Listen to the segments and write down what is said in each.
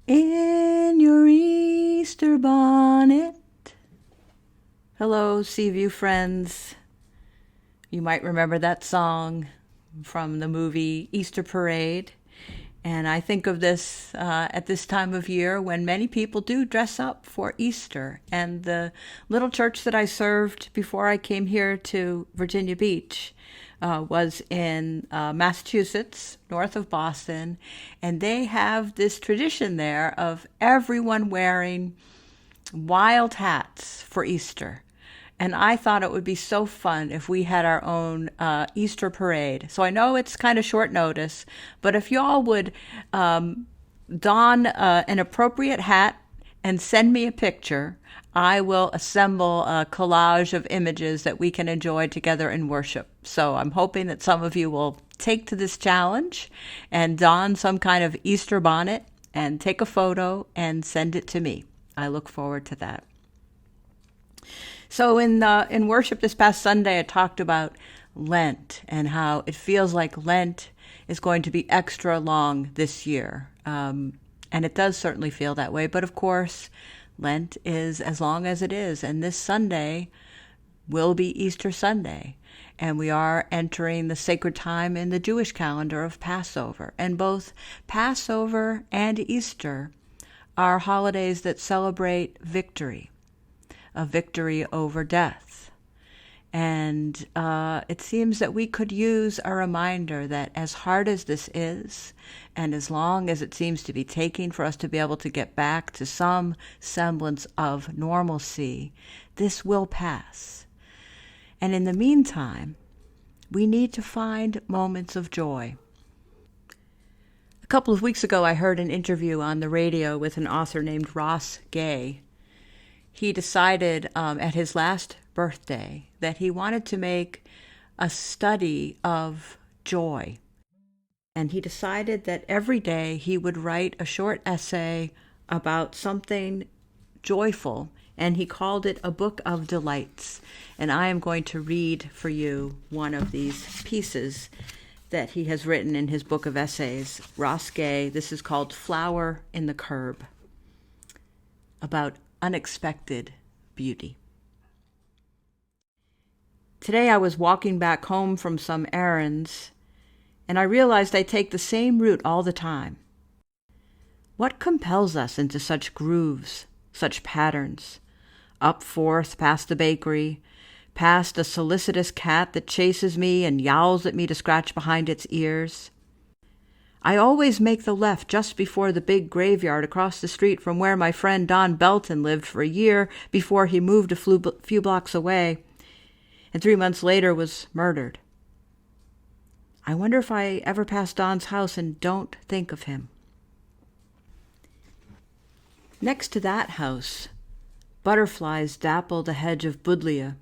In your Easter bonnet. Hello, Seaview friends. You might remember that song from the movie Easter Parade. And I think of this at this time of year when many people do dress up for Easter. And the little church that I served before I came here to Virginia Beach was in Massachusetts, north of Boston. And they have this tradition there of everyone wearing wild hats for Easter. And I thought it would be so fun if we had our own Easter parade. So I know it's kind of short notice, but if y'all would don an appropriate hat and send me a picture, I will assemble a collage of images that we can enjoy together in worship. So I'm hoping that some of you will take to this challenge and don some kind of Easter bonnet and take a photo and send it to me. I look forward to that. So in worship this past Sunday, I talked about Lent and how it feels like Lent is going to be extra long this year. And it does certainly feel that way. But of course, Lent is as long as it is. And this Sunday will be Easter Sunday. And we are entering the sacred time in the Jewish calendar of Passover. And both Passover and Easter are holidays that celebrate victory, a victory over death. And it seems that we could use a reminder that as hard as this is, and as long as it seems to be taking for us to be able to get back to some semblance of normalcy, this will pass. And in the meantime, we need to find moments of joy. A couple of weeks ago, I heard an interview on the radio with an author named Ross Gay. He decided at his last birthday that he wanted to make a study of joy. And he decided that every day he would write a short essay about something joyful, and he called it a book of delights. And I am going to read for you one of these pieces that he has written in his book of essays. Ross Gay, this is called Flower in the Curb, about unexpected beauty. Today I was walking back home from some errands, and I realized I take the same route all the time. What compels us into such grooves, such patterns? Up forth, past the bakery, past a solicitous cat that chases me and yowls at me to scratch behind its ears. I always make the left just before the big graveyard across the street from where my friend Don Belton lived for a year before he moved a few blocks away, and 3 months later was murdered. I wonder if I ever pass Don's house and don't think of him. Next to that house, butterflies dappled a hedge of buddleia,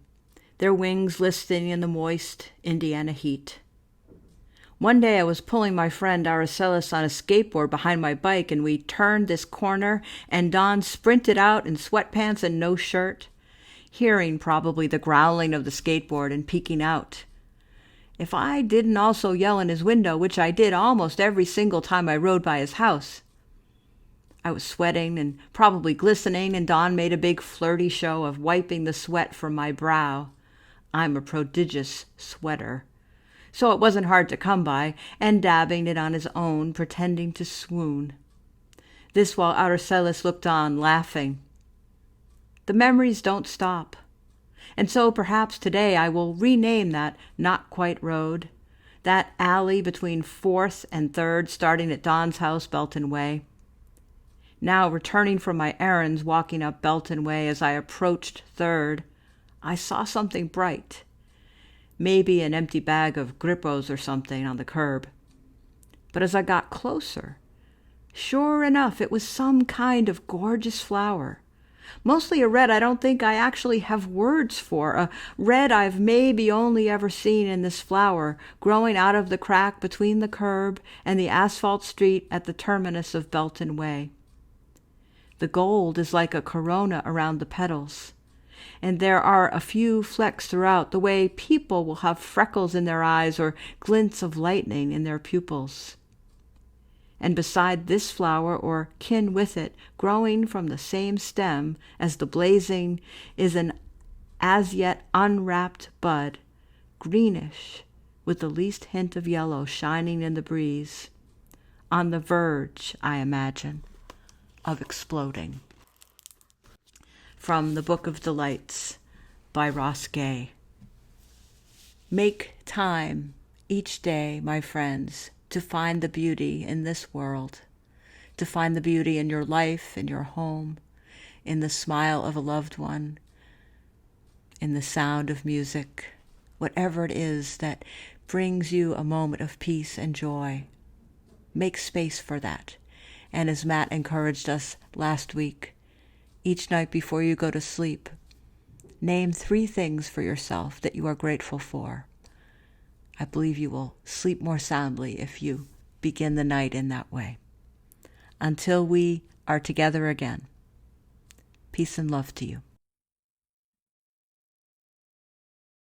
their wings listing in the moist Indiana heat. One day I was pulling my friend Araceli on a skateboard behind my bike, and we turned this corner, and Don sprinted out in sweatpants and no shirt, hearing probably the growling of the skateboard and peeking out. If I didn't also yell in his window, which I did almost every single time I rode by his house. I was sweating and probably glistening, and Don made a big flirty show of wiping the sweat from my brow. I'm a prodigious sweater, so it wasn't hard to come by, and dabbing it on his own, pretending to swoon. This while Araceli looked on, laughing. The memories don't stop, and so perhaps today I will rename that not-quite road, that alley between 4th and 3rd, starting at Don's house, Belton Way. Now, returning from my errands, walking up Belton Way as I approached 3rd, I saw something bright. Maybe an empty bag of Grippos or something on the curb. But as I got closer, sure enough, it was some kind of gorgeous flower. Mostly a red I don't think I actually have words for, a red I've maybe only ever seen in this flower, growing out of the crack between the curb and the asphalt street at the terminus of Belton Way. The gold is like a corona around the petals, and there are a few flecks throughout, the way people will have freckles in their eyes or glints of lightning in their pupils. And beside this flower, or kin with it, growing from the same stem as the blazing, is an as yet unwrapped bud, greenish, with the least hint of yellow shining in the breeze, on the verge, I imagine, of exploding. From the Book of Delights by Ross Gay. Make time each day, my friends, to find the beauty in this world, to find the beauty in your life, in your home, in the smile of a loved one, in the sound of music, whatever it is that brings you a moment of peace and joy. Make space for that. And as Matt encouraged us last week, each night before you go to sleep, name 3 things for yourself that you are grateful for. I believe you will sleep more soundly if you begin the night in that way. Until we are together again, peace and love to you.